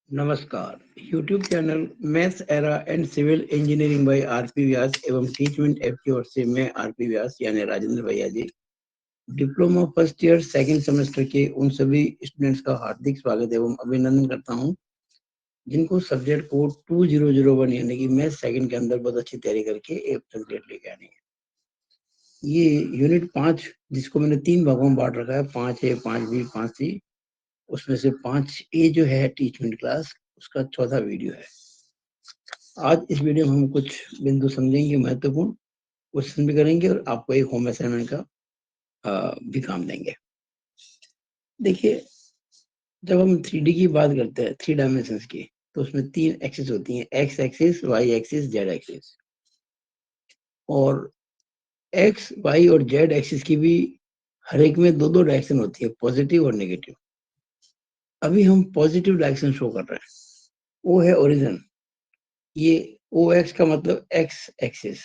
नमस्कार। YouTube channel maths era and civil engineering by R P Vyas एवं Teachmint app की ओर से मैं आरपी व्यास यानी राजेंद्र भैया G diploma first year second semester के उन सभी स्टूडेंट्स का हार्दिक स्वागत एवं अभिनंदन करता हूं जिनको सब्जेक्ट कोड 2001 यानी कि मैथ सेकंड के अंदर बहुत अच्छी तैयारी करके ए ग्रेड लेके आनी है। ये यूनिट 5 जिसको मैंने 3 भागों में बांट रखा है, 5A, 5B, 5C। उसमें से 5A जो है टीचमेंट क्लास, उसका चौथा वीडियो है। आज इस वीडियो में हम कुछ बिंदु समझेंगे महत्वपूर्ण, क्वेश्चन भी करेंगे और आपको एक होम असाइनमेंट का भी काम देंगे। देखिए, जब हम 3D की बात करते हैं, 3 डायमेंशंस की, तो उसमें 3 एक्सिस होती हैं, X axis, Y axis, Z axis. और एक्स, वाई और जेड एक्सिस की भी हर एक में दो डायरेक्शन होती है, पॉजिटिव और नेगेटिव। अभी हम पॉजिटिव डायरेक्शन शो कर रहे हैं। वो है ओरिजिन। ये ओ एक्स का मतलब एक्स एक्सिस,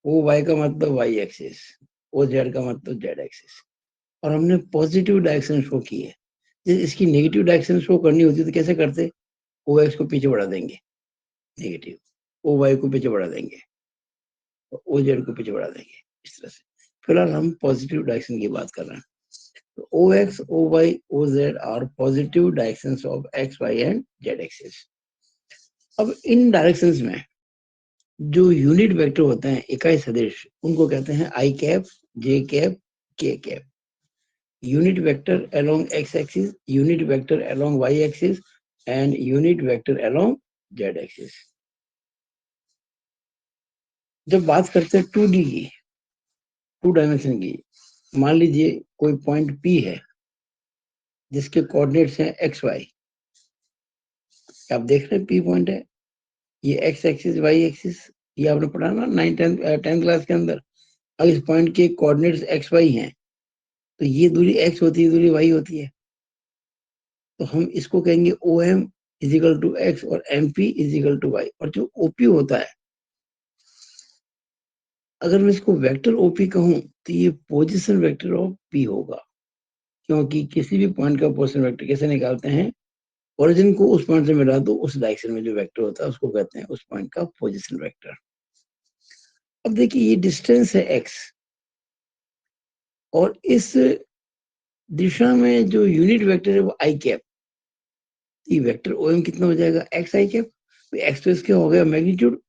ओ वाई का मतलब वाई एक्सिस, ओ जेड का मतलब जेड एक्सिस। और हमने पॉजिटिव डायरेक्शन शो की है। इसकी नेगेटिव डायरेक्शन शो करनी होती तो कैसे करते? ओ एक्स को पीछे बढ़ा देंगे नेगेटिव, ओ वाई को पीछे बढ़ा देंगे, ओ जेड को पीछे बढ़ा देंगे, इस तरह से। फिलहाल हम पॉजिटिव डायरेक्शन की बात कर रहे हैं। तो O X, O Y, O Z are positive directions of X, Y and Z axis. अब इन डायरेक्शंस में जो यूनिट वेक्टर होते हैं, इकाई सदिश, उनको कहते हैं आई कैप, जे कैप, के cap. Unit vector along x axis, unit vector along y axis and unit vector along z axis। जब बात करते हैं 2D की, 2 डायमेंशन की, मान लीजिए कोई पॉइंट P है जिसके कोऑर्डिनेट्स हैं x y। आप देख रहे हैं P पॉइंट है, ये x एक्सिस, y एक्सिस, ये आपने पढ़ा ना 10th क्लास के अंदर। अब इस पॉइंट के कोऑर्डिनेट्स x y हैं, तो ये दूरी x होती है, दूरी y होती है। तो हम इसको कहेंगे OM इजिकल टू एक्स और MP इजिकल टू वाई। और जो OP होता है, अगर मैं इसको वेक्टर OP कहूं तो ये पोजीशन वेक्टर ऑफ P होगा, क्योंकि किसी भी पॉइंट का पोजीशन वेक्टर कैसे निकालते हैं? ओरिजिन को उस पॉइंट से मिला दो, उस डायरेक्शन में जो वेक्टर होता है उसको कहते हैं उस पॉइंट का पोजीशन वेक्टर। अब देखिए, ये डिस्टेंस है x, और इस दिशा में जो यूनिट वेक्टर है वो आई कैप। ये वेक्टर OM कितना हो जाएगा? x आई कैप। एक्स तो इसके हो गया मैग्नीट्यूड,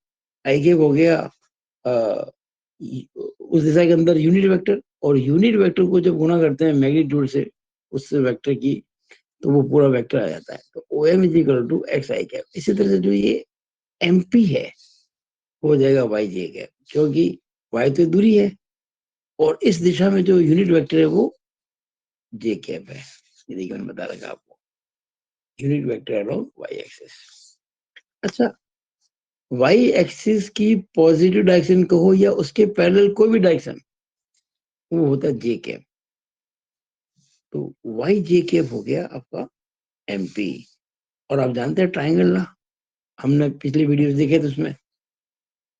आई कैप हो गया उस दिशा के अंदर यूनिट वेक्टर। और यूनिट वेक्टर को जब गुणा करते हैं मैग्नीट्यूड से उस वेक्टर की, तो वो पूरा वेक्टर आ जाता है। तो O M is equal to X I cap. इसी तरह से जो ये MP है हो जाएगा वाई जे कैप, क्योंकि वाई तो दूरी है और इस दिशा में जो यूनिट वेक्टर है वो जे कैप है। ये देखिए, मैंने बता रखा आपको, unit vector along Y axis. अच्छा, वाई एक्सिस की पॉजिटिव डायरेक्शन कहो या उसके पैरेलल कोई भी डायरेक्शन, वो होता है जे कैप। तो वाई जे कैप हो गया आपका MP। और आप जानते हैं ट्राइंगल ना, हमने पिछली वीडियोस देखे तो उसमें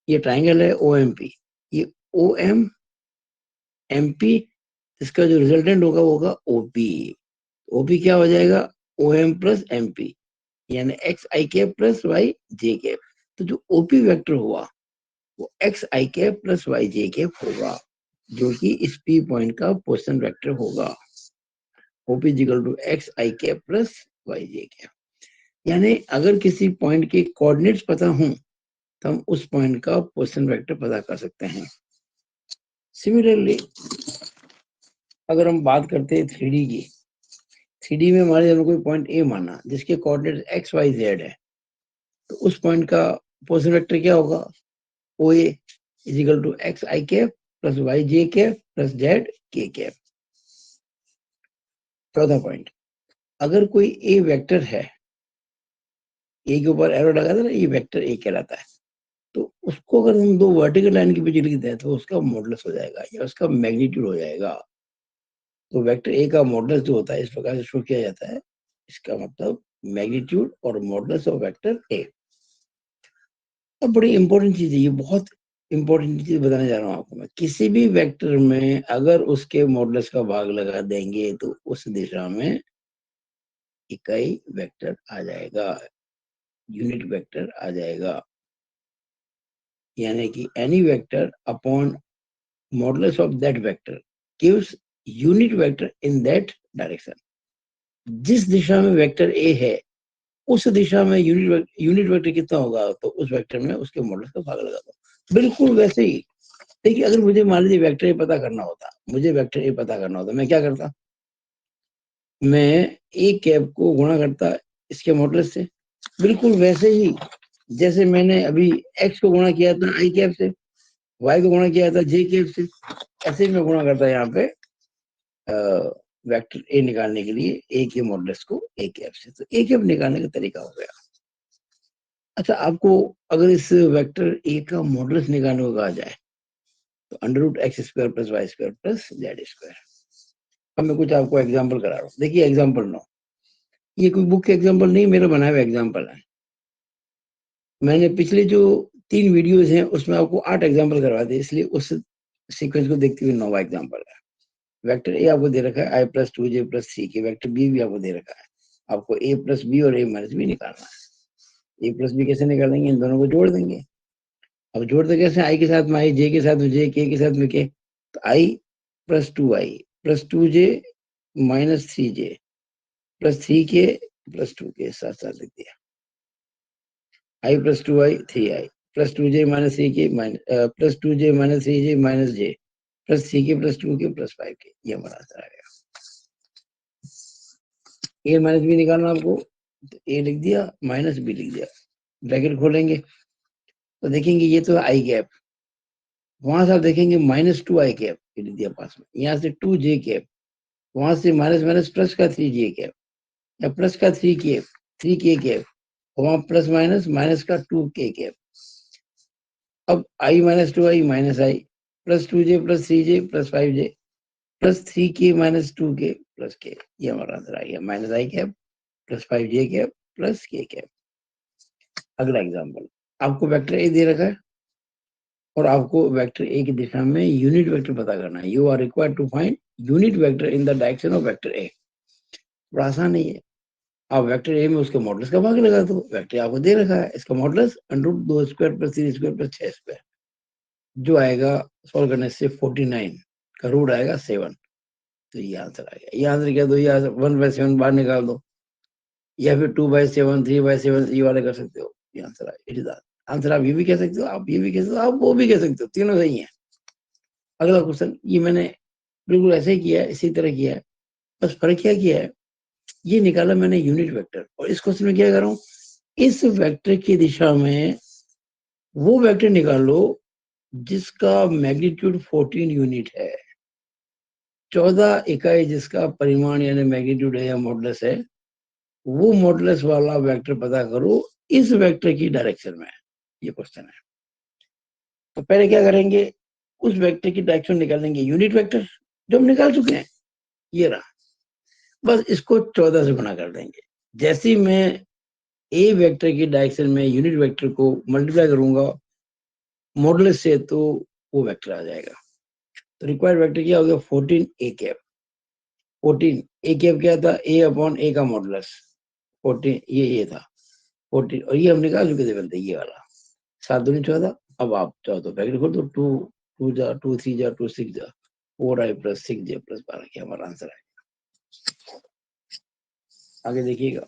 ये ट्राइंगल है OMP। ये OM MP, इसका जो रिजल्टेंट होगा वो होगा OP। OP क्या हो जाएगा? OM प्लस MP, यानी X I cap plus Y J cap. तो जो OP वेक्टर हुआ वो X I cap plus Y J cap होगा, जो कि इस P पॉइंट का पोजीशन वेक्टर होगा। OP equal to X I cap plus Y J cap. यानी अगर किसी पॉइंट के कोऑर्डिनेट्स पता हों तो हम उस पॉइंट का पोजीशन वेक्टर पता कर सकते हैं। सिमिलरली अगर हम बात करते हैं 3D की, 3D में हमारे कोई पॉइंट A माना जिसके कोऑर्डिनेट्स एक्स वाई जेड है, तो उस पॉइंट का पोजीशन वेक्टर क्या होगा? OA is equal to X I cap plus Y J cap plus Z K cap. चौथा पॉइंट, अगर कोई A वेक्टर है, A के ऊपर एरो लगा था ना, ये वेक्टर A कहलाता है। तो उसको अगर हम दो वर्टिकल लाइन के पीछे लिख दें तो उसका मॉडुलस हो जाएगा या उसका मैग्नीट्यूड हो जाएगा। तो वेक्टर A का मॉडुलस जो होता है इस प्रकार से शो किया जाता है, इसका मतलब मैग्नीट्यूड और मॉडुलस ऑफ वेक्टर A। अब बड़ी इंपॉर्टेंट चीज है, ये बहुत इंपॉर्टेंट चीज बताने जा रहा हूँ आपको मैं। किसी भी वेक्टर में अगर उसके मॉडुलस का भाग लगा देंगे तो उस दिशा में इकाई वेक्टर आ जाएगा, यूनिट वेक्टर आ जाएगा। यानी कि any vector upon modulus of that vector gives unit vector in that direction. जिस दिशा में वेक्टर ए है उस दिशा में यूनिट वेक्टर कितना होगा, तो उस वेक्टर में उसके मॉडुलस का भाग लगा दो। बिल्कुल वैसे ही देखिए, अगर मुझे मान लीजिए वेक्टर ए पता करना होता, मैं क्या करता, मैं ए कैप को गुणा करता इसके मॉडुलस से। बिल्कुल वैसे ही जैसे मैंने अभी एक्स को गुणा किया था आई कैप से, वाई को गुणा किया था जे कैप से, ऐसे ही मैं गुणा करता यहाँ पे वेक्टर ए निकालने के लिए ए के मॉडुलस को ए कैप से। तो ए कैप निकालने का तरीका हो गया। अच्छा, आपको अगर इस वेक्टर ए का मॉडुलस निकालने को कहा जाए तो √x² + y² + z²। अब मैं कुछ आपको एग्जांपल करा रहा हूँ। देखिए एग्जांपल 9, ये कोई बुक के एग्जांपल नहीं, मेरा बनाया हुआ एग्जांपल है। मैंने पिछले जो 3 वीडियोस हैं उसमें आपको 8 एग्जांपल करवा दिए, इसलिए उस सीक्वेंस को देखते हुए 9वां एग्जांपल है। वेक्टर ए आपको दे रखा है i + 2j + 3k, vector B भी आपको दे रखा है, आपको a + b और a - b निकालना है। a + b कैसे निकालेंगे, इन दोनों को जोड़ देंगे। अब जोड़ते कैसे, i के साथ में i, j के साथ में j, k के साथ में k, तो i + 2i + 2j - 3j + 3k + 2k साथ साथ लिख दिया। i + 2i 3i + 2j - 3k + 2j - 3j - j + 3k + 2k + 5k, ये हमारा आंसर आ गया। a - b निकालना आपको, तो a लिख दिया -b लिख दिया, ब्रैकेट खोलेंगे तो देखेंगे ये तो आई कैप, वहां से आप देखेंगे -2i कैप, ये लिख दिया पास में, यहाँ से 2j कैप, वहां से माइनस प्लस का 3j कैप, या प्लस का 3k कैप, वहां प्लस माइनस का 2k कैप। अब i - 2i - i + 2j + 3j + 5j + 3k - 2k + k, ये हमारा आंसर आ गया, -i cap + 5j cap + k cap. अगला एग्जांपल, आपको वेक्टर ए दे रखा है और आपको वेक्टर ए की दिशा में यूनिट वेक्टर पता करना है। You are required to find unit vector in the direction of vector A. बड़ा आसान नहीं है, आप वेक्टर ए में उसके मॉडुलस का भाग लगा दो। वेक्टर आपको दे रखा है, इसका मॉडुलस √2² + 3² + 6², जो आएगा सॉल्व करने से 49 का रूट आएगा 7, तो ये आंसर आ गया। ये आंसर क्या दो, ये 1/7 बाहर निकाल दो, या फिर 2/7 3/7 ये वाले कर सकते हो, ये आंसर आ गया। It is answer. आप ये भी कह सकते हो, आप ये भी कह सकते हो, आप वो भी कह सकते हो, तीनों सही है। अगला क्वेश्चन, ये मैंने बिल्कुल ऐसे ही किया है, इसी तरह किया है, बस फर्क क्या किया है, ये निकाला मैंने यूनिट वेक्टर, और इस क्वेश्चन में क्या कर रहा हूँ, इस वेक्टर की दिशा में वो वेक्टर निकालो जिसका मैग्नीट्यूड 14 यूनिट है, 14 इकाई जिसका परिमाण यानी मैग्नीट्यूड है या मॉडुलस है, वो मॉडुलस वाला वेक्टर पता करो इस वेक्टर की डायरेक्शन में। ये क्वेश्चन है। तो पहले क्या करेंगे, उस वेक्टर की डायरेक्शन निकालेंगे, यूनिट वेक्टर जो हम निकाल चुके हैं, ये रहा, बस इसको 14 से गुणा कर देंगे। जैसे ही मैं ए वेक्टर की डायरेक्शन में यूनिट वेक्टर को मल्टीप्लाई करूंगा मॉडुलस से, तो वो वेक्टर आ जाएगा। तो रिक्वायर्ड वेक्टर क्या हो गया, 14 ए कैप। 14 ए कैप क्या था, a/a का मॉडुलस 14, ये था 14, और ये हम निकाल चुके थे पहले, ये वाला 7 दूनी 14। अब आप चाहो तो ब्रैकेट खोल दो, 2 2 जा 2 3 जा 2 6 जा 4i + 6j + 12, क्या हमारा आंसर है। आगे देखिएगा,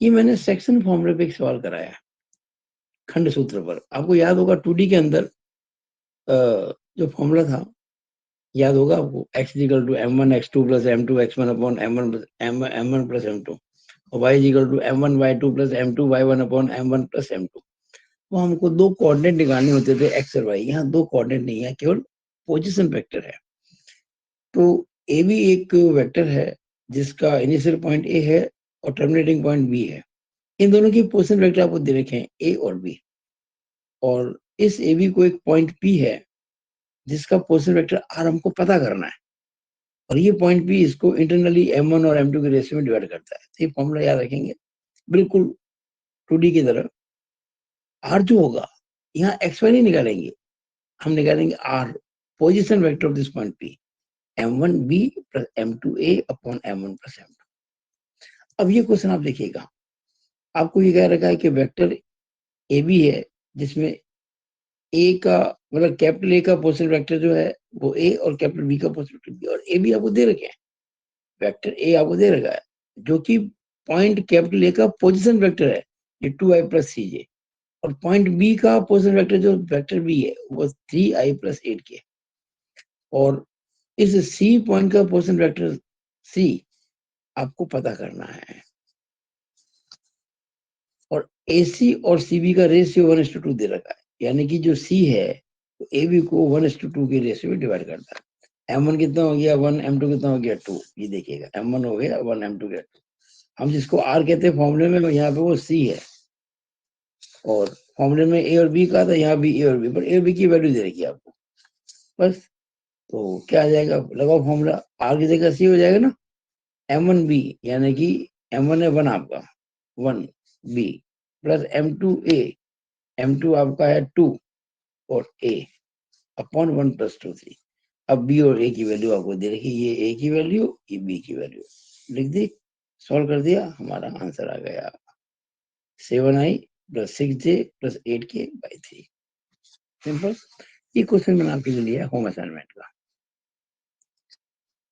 ये मैंने सेक्शन फॉर्मूले पे एक सवाल कराया, खंड सूत्र पर। आपको याद होगा 2D के अंदर जो फॉर्मूला था, याद होगा आपको, x = m1 x2 + m2 x1 / m1 + m2, और y = m1 y2 + m2 y1 / m1 + m2। वो हमको दो कोऑर्डिनेट निकालने होते थे, x और y। यहाँ दो कोऑर्डिनेट नहीं है, केवल पोजीशन वेक्टर है। तो ए भी एक वेक्टर है जिसका इनिशियल पॉइंट ए है और टर्मिनेटिंग पॉइंट बी है। इन दोनों की पोजीशन वेक्टर आपको दे रखे हैं, ए और बी, और इस ए बी को एक पॉइंट पी है जिसका पोजीशन वेक्टर आर हमको पता करना है, और ये पॉइंट पी इसको इंटरनली m1 और m2 के रेशियो में डिवाइड करता है। तो ये फॉर्मूला याद रखेंगे, बिल्कुल 2D की तरह। आर जो होगा, यहाँ xy नहीं निकालेंगे, हम निकालेंगे R, position vector of this point P, m1b + m2a / m1 + m2। अब ये क्वेश्चन आप देखिएगा, आपको ये कह रखा है कि वेक्टर ए बी है जिसमें ए का मतलब कैपिटल ए का पोजीशन वेक्टर जो है वो ए और कैपिटल बी का पोजीशन वेक्टर बी, और ए बी आपको दे रखे हैं, वेक्टर ए आपको दे रखा है जो कि पॉइंट कैपिटल ए का पोजीशन वेक्टर है ये 2i प्लस सी जे, और पॉइंट बी का पोजीशन वेक्टर जो वेक्टर बी है वो 3i प्लस 8k, और इस सी पॉइंट का पोजीशन वेक्टर सी आपको पता करना है, और AC और CB का रेशियो 1:2 दे रखा है, यानी कि जो C है तो AB को 1:2 के रेशियो में डिवाइड करता है। M1 कितना हो गया 1, M2 कितना हो गया 2, ये देखिएगा M1 हो गया 1, M2 गया 2। हम जिसको R कहते हैं फॉर्मूले में, यहाँ पे वो C है, और फॉर्मूले में A और B का था, यहाँ भी A और B, पर A और B की वैल्यू दे रखी है आपको बस। तो क्या आ जाएगा, लगाओ फॉर्मूला, R की जगह C हो जाएगा ना, M1B यानी कि M1 है 1 आपका 1B प्लस M2A, M2 आपका है 2 और A अपॉन 1 + 2 3। अब B और A की वैल्यू आपको दे रखी, ये A की वैल्यू, ये B की वैल्यू लिख दी, सॉल्व कर दिया, हमारा आंसर आ गया 7i + 6j + 8k/3। सिंपल। ये क्वेश्चन मैंने आपके लिए लिया होम असाइनमेंट का,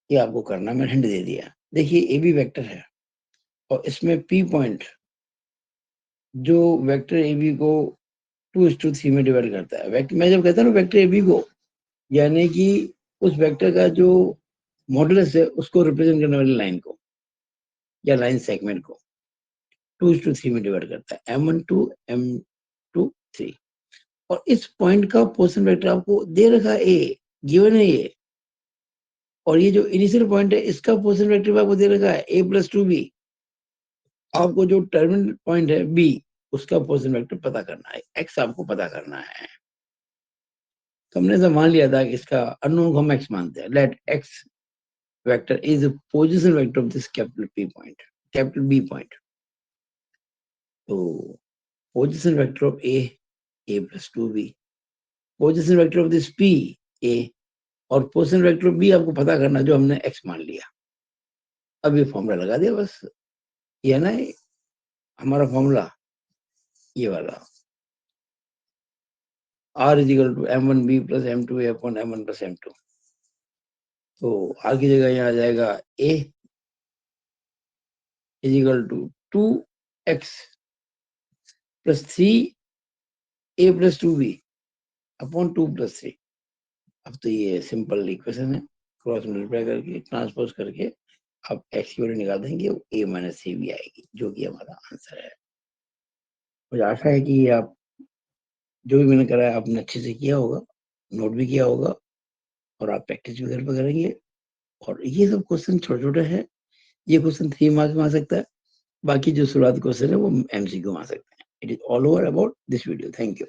ये आपको करना, मैंने हिंट दे दिया। देखिए ए बी वेक्टर है और इसमें P पॉइंट जो वेक्टर ए बी को 2:3 में डिवाइड करता है। मैं जब कहता हूँ ना वेक्टर ए बी को, यानी कि उस वेक्टर का जो मॉडुलस है उसको रिप्रेजेंट करने वाली लाइन को या लाइन सेगमेंट को 2:3 में डिवाइड करता है, M1 2 M2 3। और इस पॉइंट का पोजीशन वेक्टर आपको दे रखा है ए, गिवन है ये, और ये जो इनिशियल पॉइंट है इसका पोजीशन वेक्टर आपको दे रखा है A + 2b। आपको जो टर्मिनल पॉइंट है B उसका पोजीशन वेक्टर पता करना है, X आपको पता करना है। तो हमने ऐसा मान लिया था कि इसका अननोन को हम X मानते हैं, late X vector is a position vector of this capital P point, capital B point. So position vector of A + 2b, position vector of this P A, और पोजिशन वेक्टर B आपको पता करना जो हमने X मान लिया। अब ये फॉर्मूला लगा दिया बस, ये ना हमारा फॉर्मूला ये वाला, R = M1B + M2A / M1 + M2। तो R की जगह यहाँ आ जाएगा A = 2x + 3A + 2b upon 2 + 3। अब तो ये सिंपल इक्वेशन है, क्रॉस मल्टीप्लाई करके ट्रांसपोज करके आप X की वैल्यू निकाल देंगे, A - C भी आएगी, जो कि हमारा आंसर है। मुझे आशा है कि आप जो भी मैंने कराया आपने अच्छे से किया होगा, नोट भी किया होगा, और आप प्रैक्टिस भी घर पे करेंगे। और ये सब क्वेश्चन छोटे-छोटे हैं, ये क्वेश्चन 3 मार्क्स में आ सकता है, बाकी जो शुरुआत क्वेश्चन है वो MCQ में आ सकते हैं। It is all over about this video. Thank you.